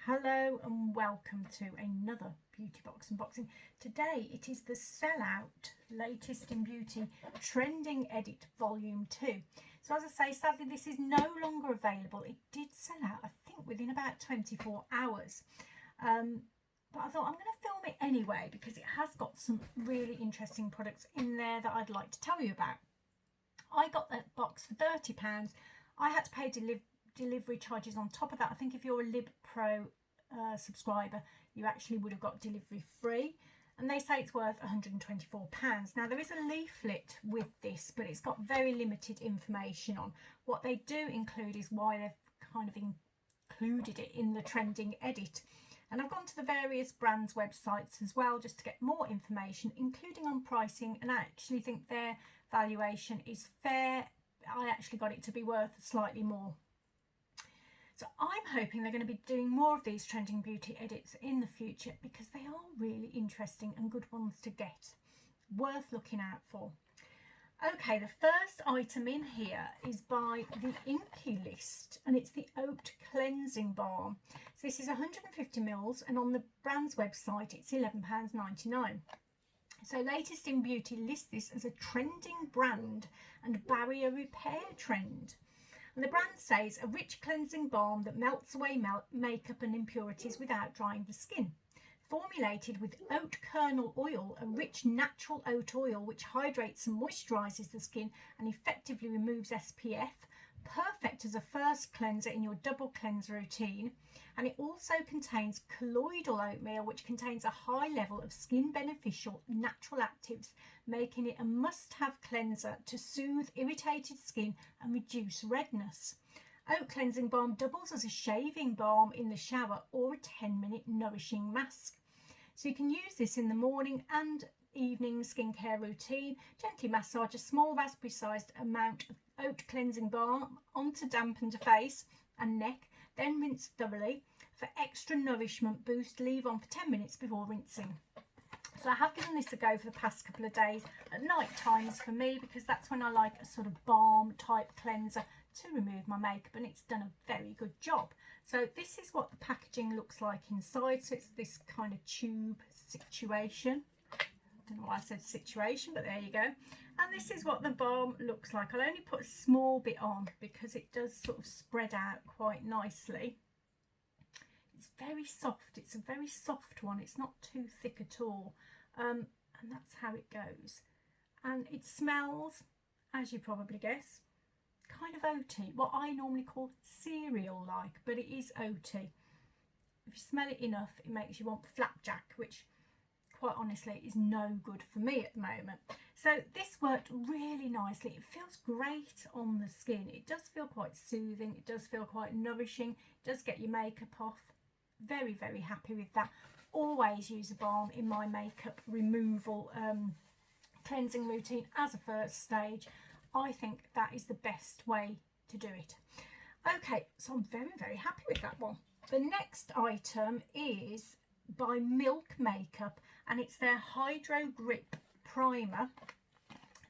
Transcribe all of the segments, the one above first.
Hello and welcome to another Beauty Box unboxing. Today it is the Sellout Latest in Beauty Trending Edit Volume 2. So as I say, sadly this is no longer available. It did sell out, I think, within about 24 hours. But I thought I'm going to film it anyway because it has got some really interesting products in there that I'd like to tell you about. I got that box for £30. I had to pay delivery charges on top of that. I think if you're a Lib Pro subscriber, you actually would have got delivery free, and they say it's worth £124. Now there is a leaflet with this, but it's got very limited information on. What they do include is why they've kind of included it in the trending edit. And I've gone to the various brands' websites as well just to get more information, including on pricing, and I actually think their valuation is fair. I actually got it to be worth slightly more. So I'm hoping they're going to be doing more of these trending beauty edits in the future because they are really interesting and good ones to get. Worth looking out for. Okay, the first item in here is by the Inkey List, and it's the Oat Cleansing Balm. So this is 150 ml, and on the brand's website it's £11.99. So Latest in Beauty lists this as a trending brand and barrier repair trend. And the brand says a rich cleansing balm that melts away makeup and impurities without drying the skin. Formulated with oat kernel oil, a rich natural oat oil which hydrates and moisturises the skin and effectively removes SPF. Perfect as a first cleanser in your double cleanse routine. And it also contains colloidal oatmeal, which contains a high level of skin beneficial natural actives, making it a must-have cleanser to soothe irritated skin and reduce redness. Oat Cleansing Balm doubles as a shaving balm in the shower or a 10-minute nourishing mask. So you can use this in the morning and evening skincare routine. Gently massage a small raspberry-sized amount of Oat Cleansing Balm onto dampened face and neck, then rinse thoroughly. For extra nourishment boost, leave on for 10 minutes before rinsing. So I have given this a go for the past couple of days at night times for me, because that's when I like a sort of balm type cleanser to remove my makeup, and it's done a very good job. So this is what the packaging looks like inside. So it's this kind of tube situation. I don't know why I said situation, but there you go. And this is what the balm looks like. I'll only put a small bit on because it does sort of spread out quite nicely. It's very soft. It's a very soft one. It's not too thick at all. And that's how it goes. And it smells, as you probably guess, kind of oaty. What I normally call cereal-like, but it is oaty. If you smell it enough, it makes you want flapjack, which quite honestly is no good for me at the moment. So this worked really nicely. It feels great on the skin. It does feel quite soothing. It does feel quite nourishing. It does get your makeup off. Very, very happy with that. Always use a balm in my makeup removal cleansing routine as a first stage. I think that is the best way to do it. Okay, so I'm very, very happy with that one. The next item is by Milk Makeup, and it's their Hydro Grip Primer.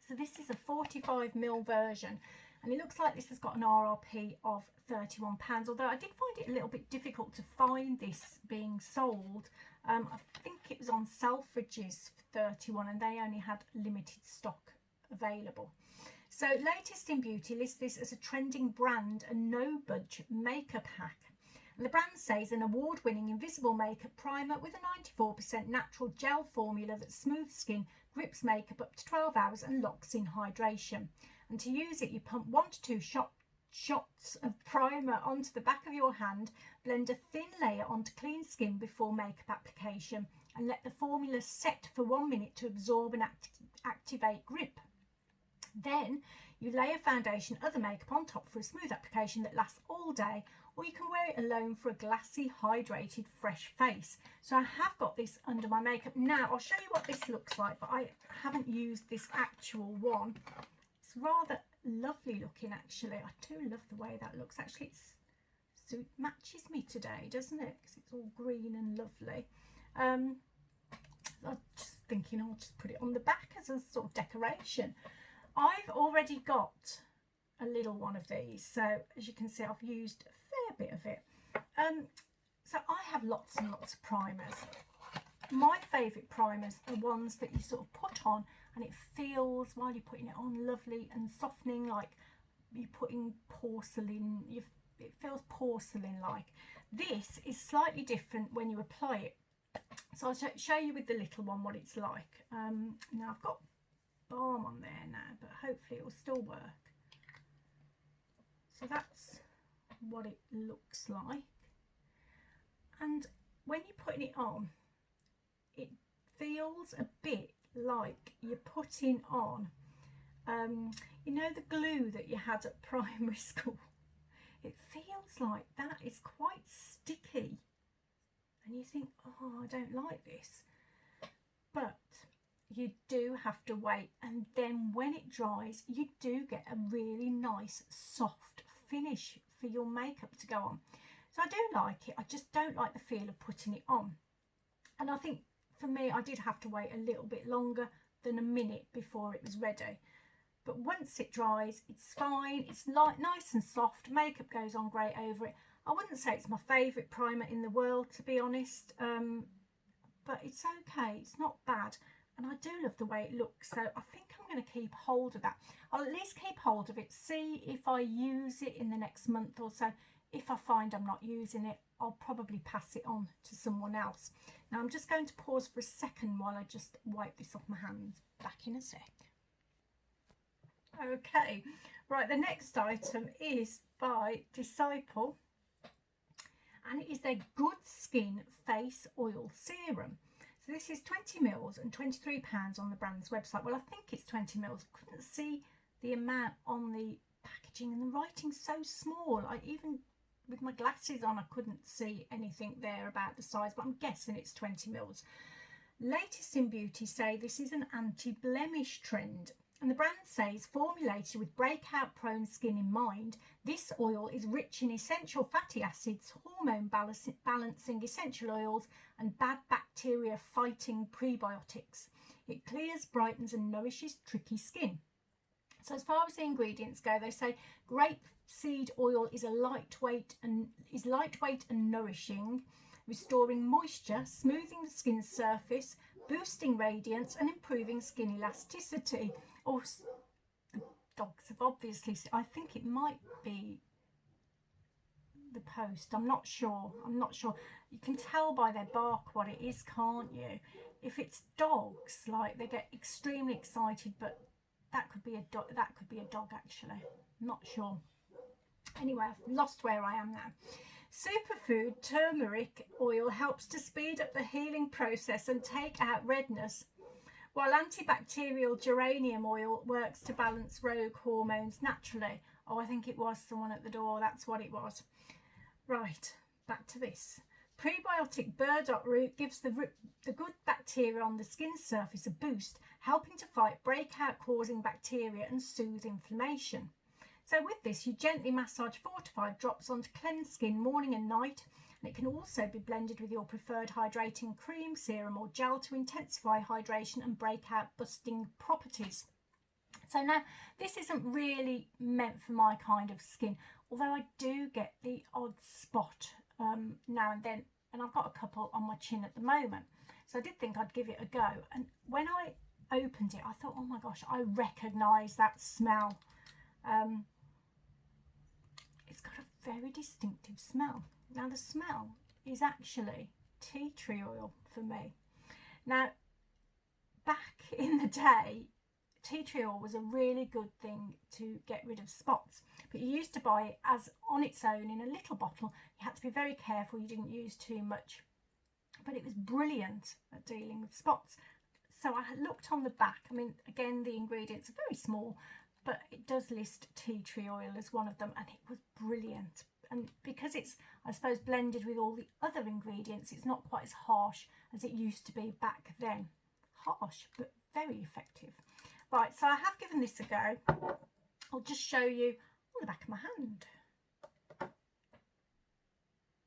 So this is a 45 ml version, and it looks like this has got an RRP of £31, although I did find it a little bit difficult to find this being sold. I think it was on Selfridges for £31, and they only had limited stock available. So Latest in Beauty lists this as a trending brand and no-budge makeup hack. And the brand says an award-winning invisible makeup primer with a 94% natural gel formula that smooths skin, grips makeup up to 12 hours and locks in hydration. And to use it, you pump 1 to 2 shots of primer onto the back of your hand, blend a thin layer onto clean skin before makeup application, and let the formula set for 1 minute to absorb and activate grip. Then you layer foundation, other makeup on top for a smooth application that lasts all day, or you can wear it alone for a glassy, hydrated, fresh face. So I have got this under my makeup. Now I'll show you what this looks like, but I haven't used this actual one. It's rather lovely looking, actually. I do love the way that looks. Actually, it matches me today, doesn't it? Because it's all green and lovely. I'm just thinking I'll just put it on the back as a sort of decoration. I've already got a little one of these, so as you can see I've used a fair bit of it. So I have lots and lots of primers. My favourite primers are ones that you sort of put on and it feels, while you're putting it on, lovely and softening, like you're putting porcelain. It feels porcelain-like. This is slightly different when you apply it. So I'll show you with the little one what it's like. Now I've got balm on there now, but hopefully it will still work. So that's what it looks like. And when you're putting it on, it feels a bit like you're putting on, you know, the glue that you had at primary school. It feels like that. It's quite sticky. And you think, oh, I don't like this. But you do have to wait. And then when it dries, you do get a really nice, soft finish for your makeup to go on. So I do like it. I just don't like the feel of putting it on. And I think for me, I did have to wait a little bit longer than a minute before it was ready. But once it dries, it's fine. It's nice and soft. Makeup goes on great over it. I wouldn't say it's my favourite primer in the world, to be honest. But it's okay. It's not bad. And I do love the way it looks. So I think I'm going to keep hold of that. I'll at least keep hold of it. See if I use it in the next month or so. If I find I'm not using it, I'll probably pass it on to someone else. Now I'm just going to pause for a second while I just wipe this off my hands. Back in a sec. Okay, right, the next item is by Disciple, and it is their Good Skin Face Oil Serum. So this is 20 mils and £23 on the brand's website. Well, I think it's 20 mils. I couldn't see the amount on the packaging and the writing's so small. Even with my glasses on, I couldn't see anything there about the size, but I'm guessing it's 20 mils. Latest in Beauty say this is an anti-blemish trend. And the brand says, formulated with breakout prone skin in mind, this oil is rich in essential fatty acids, hormone balancing essential oils and bad bacteria fighting prebiotics. It clears, brightens and nourishes tricky skin. So as far as the ingredients go, they say grapeseed oil is lightweight and nourishing, restoring moisture, smoothing the skin surface, boosting radiance and improving skin elasticity. Or the dogs have obviously, I think it might be the post. I'm not sure. You can tell by their bark what it is, can't you? If it's dogs, like, they get extremely excited, but that could be a dog. That could be a dog, actually. I'm not sure. Anyway, I've lost where I am now. Superfood turmeric oil helps to speed up the healing process and take out redness, while antibacterial geranium oil works to balance rogue hormones naturally. Oh, I think it was someone at the door. That's what it was. Right, back to this. Prebiotic burdock root gives the good bacteria on the skin surface a boost, helping to fight breakout-causing bacteria and soothe inflammation. So with this, you gently massage 4 to 5 drops onto cleansed skin morning and night, and it can also be blended with your preferred hydrating cream, serum or gel to intensify hydration and breakout busting properties. So now, this isn't really meant for my kind of skin, although I do get the odd spot now and then, and I've got a couple on my chin at the moment. So I did think I'd give it a go, and when I opened it, I thought, oh my gosh, I recognise that smell. It's got a very distinctive smell. Now the smell is actually tea tree oil for me. Now, back in the day, tea tree oil was a really good thing to get rid of spots, but you used to buy it as on its own in a little bottle. You had to be very careful you didn't use too much, but it was brilliant at dealing with spots. So I looked on the back. I mean, again, the ingredients are very small, but it does list tea tree oil as one of them, and it was brilliant. And because it's, I suppose, blended with all the other ingredients, it's not quite as harsh as it used to be back then. Harsh, but very effective. Right, so I have given this a go. I'll just show you on the back of my hand.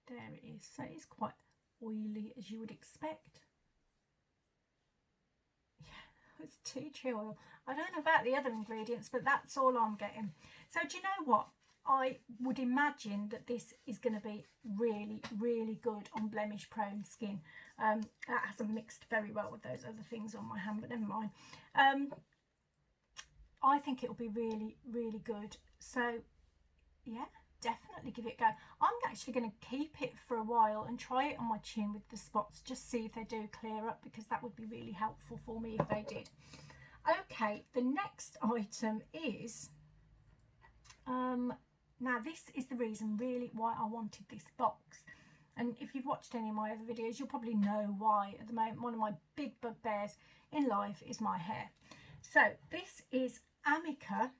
There it is. So it's quite oily, as you would expect. Yeah, it's tea tree oil. I don't know about the other ingredients, but that's all I'm getting. So do you know what? I would imagine that this is going to be really, really good on blemish prone skin. That hasn't mixed very well with those other things on my hand, but never mind. I think it'll be really, really good. So yeah, definitely give it a go. I'm actually going to keep it for a while and try it on my chin with the spots, just see if they do clear up, because that would be really helpful for me if they did. Okay, the next item is now this is the reason really why I wanted this box, and if you've watched any of my other videos you'll probably know why. At the moment, one of my big bugbears in life is my hair. So this is Amica,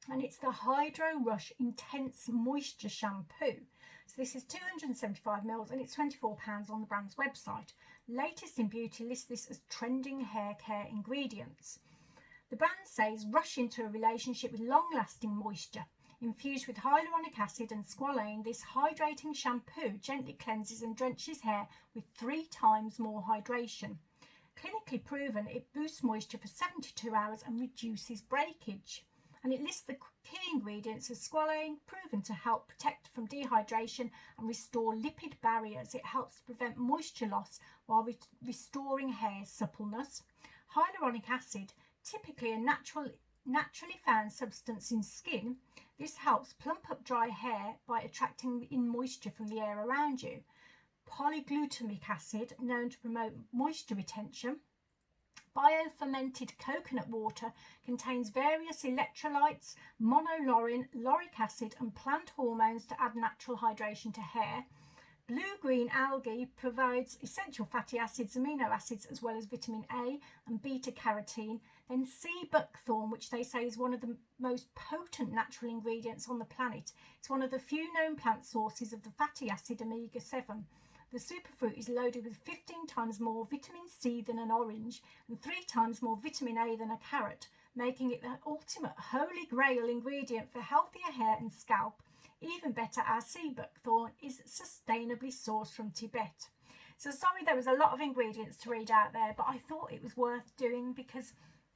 and it's the Hydro Rush Intense Moisture Shampoo. So this is 275 ml and it's £24 on the brand's website. Latest in Beauty lists this as trending hair care ingredients. The brand says rush into a relationship with long-lasting moisture. Infused with hyaluronic acid and squalane, this hydrating shampoo gently cleanses and drenches hair with 3 times more hydration. Clinically proven, it boosts moisture for 72 hours and reduces breakage. And it lists the key ingredients as squalane, proven to help protect from dehydration and restore lipid barriers. It helps to prevent moisture loss while restoring hair suppleness. Hyaluronic acid, typically a naturally found substance in skin, this helps plump up dry hair by attracting in moisture from the air around you. Polyglutamic acid, known to promote moisture retention. Biofermented coconut water contains various electrolytes, monolaurin, lauric acid and plant hormones to add natural hydration to hair. Blue-green algae provides essential fatty acids, amino acids, as well as vitamin A and beta-carotene. Then sea buckthorn, which they say is one of the most potent natural ingredients on the planet. It's one of the few known plant sources of the fatty acid omega-7. The superfruit is loaded with 15 times more vitamin C than an orange and 3 times more vitamin A than a carrot, making it the ultimate holy grail ingredient for healthier hair and scalp. Even better, our sea buckthorn is sustainably sourced from Tibet. So sorry there was a lot of ingredients to read out there, but I thought it was worth doing because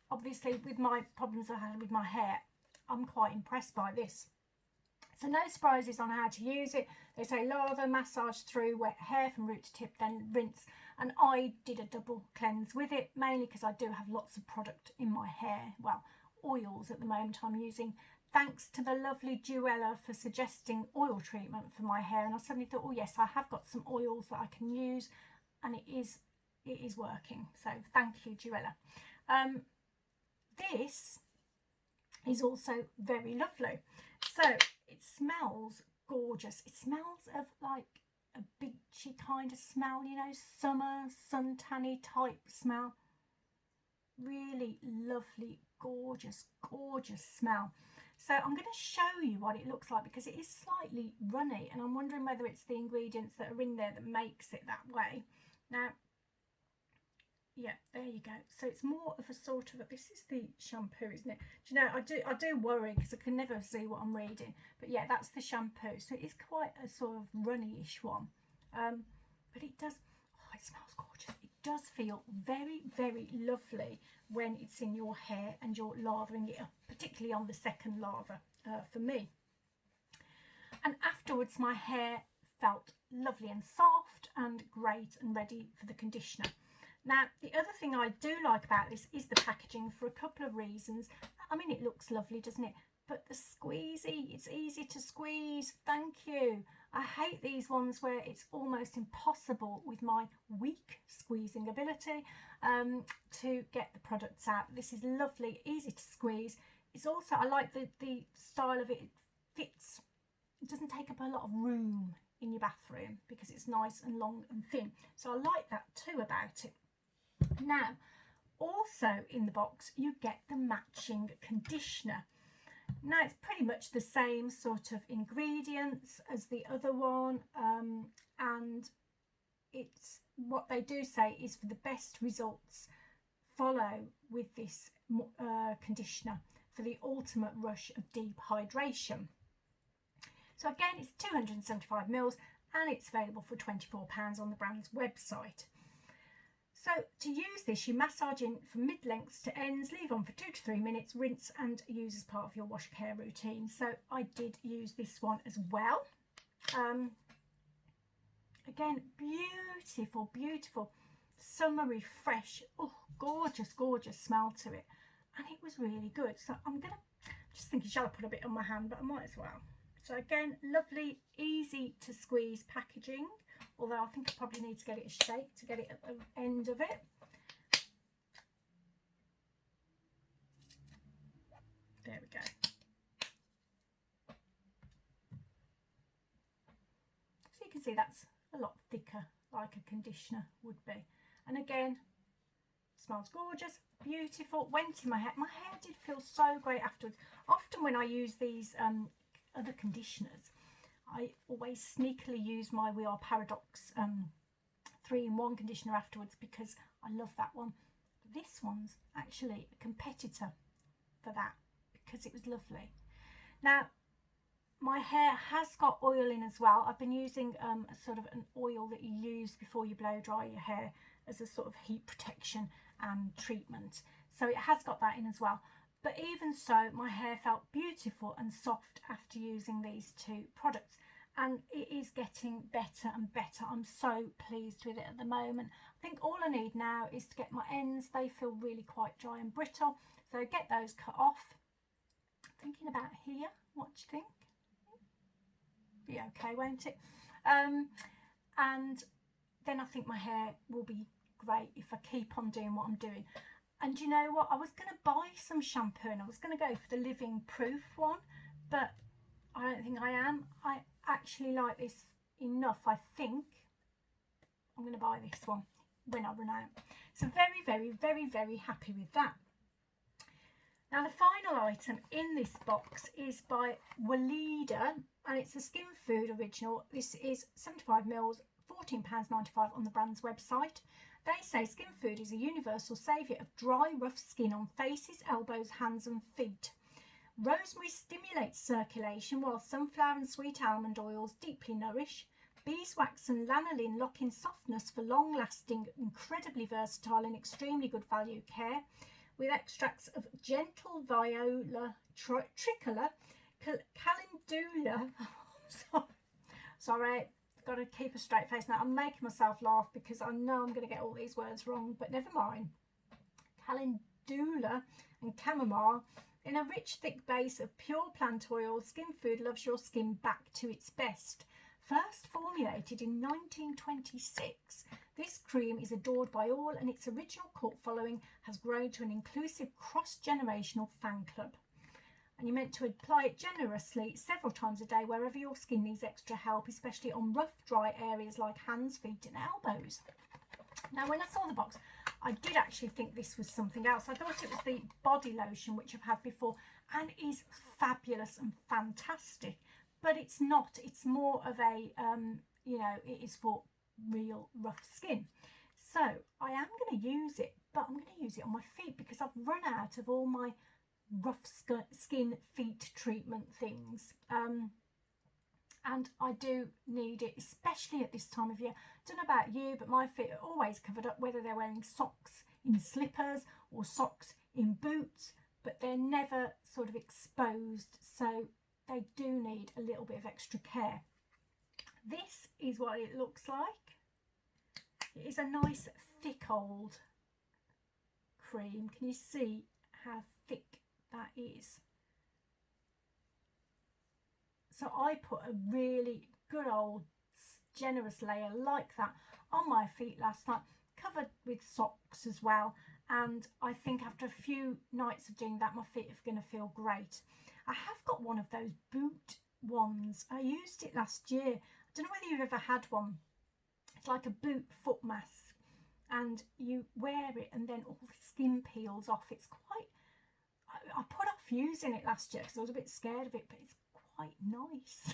obviously with my problems I had with my hair, I'm quite impressed by this. So no surprises on how to use it. They say lather, massage through wet hair from root to tip, then rinse. And I did a double cleanse with it, mainly because I do have lots of product in my hair. Well, oils at the moment I'm using. Thanks to the lovely Duella for suggesting oil treatment for my hair. And I suddenly thought, oh yes, I have got some oils that I can use. And it is working. So thank you, Duella. This is also very lovely. So it smells gorgeous. It smells of like a beachy kind of smell, you know, summer, suntanny type smell. Really lovely, gorgeous, gorgeous smell. So I'm going to show you what it looks like because it is slightly runny and I'm wondering whether it's the ingredients that are in there that makes it that way. Now, yeah, there you go. So it's more of a sort of this is the shampoo, isn't it? Do you know, I do worry because I can never see what I'm reading. But yeah, that's the shampoo. So it's quite a sort of runny-ish one. But it does, oh, it smells gorgeous. It does feel very, very lovely when it's in your hair and you're lathering it up, particularly on the second lather for me. And afterwards, my hair felt lovely and soft and great and ready for the conditioner. Now, the other thing I do like about this is the packaging for a couple of reasons. I mean, it looks lovely, doesn't it? But the squeezy, it's easy to squeeze. Thank you. I hate these ones where it's almost impossible with my weak squeezing ability to get the products out. This is lovely, easy to squeeze. It's also, I like the style of it. It fits. It doesn't take up a lot of room in your bathroom because it's nice and long and thin. So I like that too about it. Now, also in the box, you get the matching conditioner. Now, it's pretty much the same sort of ingredients as the other one, and it's what they do say is for the best results, follow with this conditioner for the ultimate rush of deep hydration. So again, it's 275 ml and it's available for £24 on the brand's website. So to use this, you massage in from mid-lengths to ends, leave on for 2 to 3 minutes, rinse and use as part of your wash care routine. So I did use this one as well. Again, beautiful, beautiful, summery, fresh, oh, gorgeous, gorgeous smell to it. And it was really good. So I'm just thinking, shall I put a bit on my hand? But I might as well. So again, lovely, easy to squeeze packaging. Although I think I probably need to get it a shake to get it at the end of it. There we go. So you can see that's a lot thicker, like a conditioner would be. And again, smells gorgeous, beautiful, went in my hair. My hair did feel so great afterwards. Often when I use these other conditioners, I always sneakily use my We Are Paradox 3-in-1 conditioner afterwards because I love that one. This one's actually a competitor for that because it was lovely. Now, my hair has got oil in as well. I've been using a sort of an oil that you use before you blow dry your hair as a sort of heat protection treatment. So it has got that in as well. But even so, my hair felt beautiful and soft after using these two products. And it is getting better and better. I'm so pleased with it at the moment. I think all I need now is to get my ends. They feel really quite dry and brittle. So get those cut off. Thinking about here, what do you think? Be okay, won't it? And then I think my hair will be great if I keep on doing what I'm doing. And you know what, I was going to buy some shampoo and I was going to go for the Living Proof one, but I don't think I am. I actually like this enough. I think I'm going to buy this one when I run out. So very, very, very, very happy with that. Now the final item in this box is by Weleda and it's a Skin Food original. This is 75ml, £14.95 on the brand's website. They say Skin Food is a universal saviour of dry, rough skin on faces, elbows, hands and feet. Rosemary stimulates circulation while sunflower and sweet almond oils deeply nourish. Beeswax and lanolin lock in softness for long-lasting, incredibly versatile and extremely good value care. With extracts of gentle viola, tricolour, calendula. Sorry, got to keep a straight face now. I'm making myself laugh because I know I'm going to get all these words wrong, but never mind. Calendula and chamomile in a rich, thick base of pure plant oil. Skin Food loves your skin back to its best. First formulated in 1926, this cream is adored by all and its original cult following has grown to an inclusive cross-generational fan club. And you're meant to apply it generously several times a day wherever your skin needs extra help, especially on rough, dry areas like hands, feet and elbows. Now, when I saw the box, I did actually think this was something else. I thought it was the body lotion, which I've had before, and is fabulous and fantastic. But it's not. It's more of a, you know, it is for real rough skin. So I am going to use it, but I'm going to use it on my feet because I've run out of all my rough skin feet treatment things. And I do need it, especially at this time of year. I don't know about you, but my feet are always covered up, whether they're wearing socks in slippers or socks in boots, but they're never sort of exposed. So they do need a little bit of extra care. This is what it looks like. It is a nice thick old cream. Can you see how thick that is? So I put a really good old generous layer like that on my feet last night, covered with socks as well. And I think after a few nights of doing that, my feet are going to feel great. I have got one of those boot ones. I used it last year. I don't know whether you've ever had one. It's like a boot foot mask and you wear it and then all the skin peels off. It's quite, I put off using it last year because I was a bit scared of it, but it's quite nice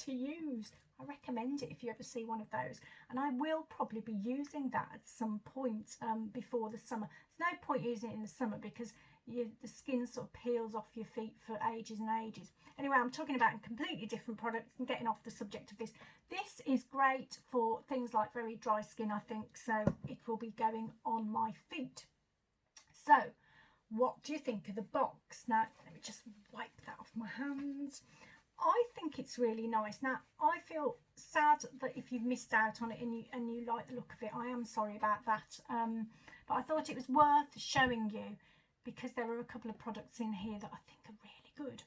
to use. I recommend it if you ever see one of those, and I will probably be using that at some point before the summer. There's no point using it in the summer because the skin sort of peels off your feet for ages and ages. Anyway, I'm talking about a completely different product and getting off the subject of this. This is great for things like very dry skin, I think, so it will be going on my feet. So what do you think of the box? Now, let me just wipe that off my hands. I think it's really nice. Now, I feel sad that if you've missed out on it and you like the look of it, I am sorry about that. But I thought it was worth showing you because there are a couple of products in here that I think are really good.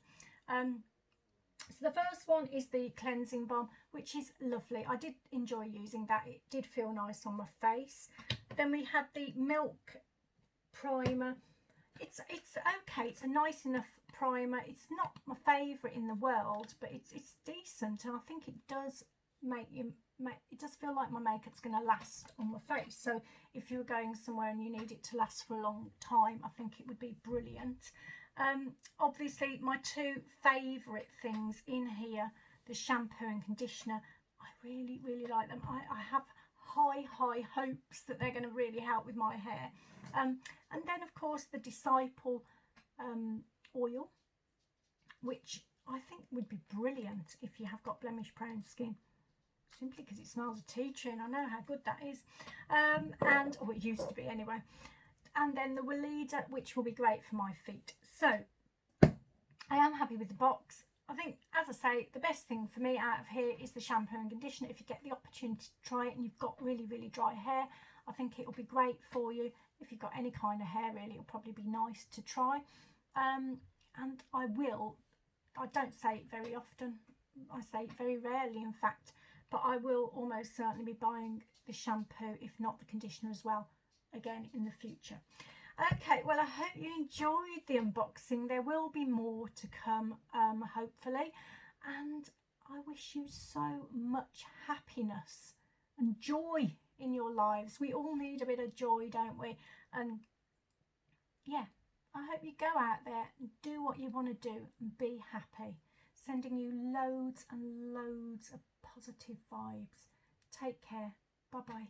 So the first one is the cleansing balm, which is lovely. I did enjoy using that. It did feel nice on my face. Then we had the Milk primer. It's okay. It's a nice enough primer. It's not my favourite in the world, but it's decent, and I think it does it does feel like my makeup's going to last on my face. So if you're going somewhere and you need it to last for a long time, I think it would be brilliant. Obviously, my two favourite things in here, the shampoo and conditioner, I really, really like them. I have high hopes that they're going to really help with my hair. And then, of course, the Disciple oil, which I think would be brilliant if you have got blemish prone skin, simply because it smells of tea tree, and I know how good that is. Or it used to be anyway. And then the Weleda, which will be great for my feet. So I am happy with the box. I think, as I say, the best thing for me out of here is the shampoo and conditioner. If you get the opportunity to try it and you've got really, really dry hair, I think it will be great for you. If you've got any kind of hair, really, it'll probably be nice to try. And I don't say it very often. I say it very rarely, in fact. But I will almost certainly be buying the shampoo, if not the conditioner as well, again in the future. Okay, well, I hope you enjoyed the unboxing. There will be more to come, hopefully. And I wish you so much happiness and joy in your lives. We all need a bit of joy, don't we? And yeah, I hope you go out there and do what you want to do and be happy. Sending you loads and loads of positive vibes. Take care. Bye-bye.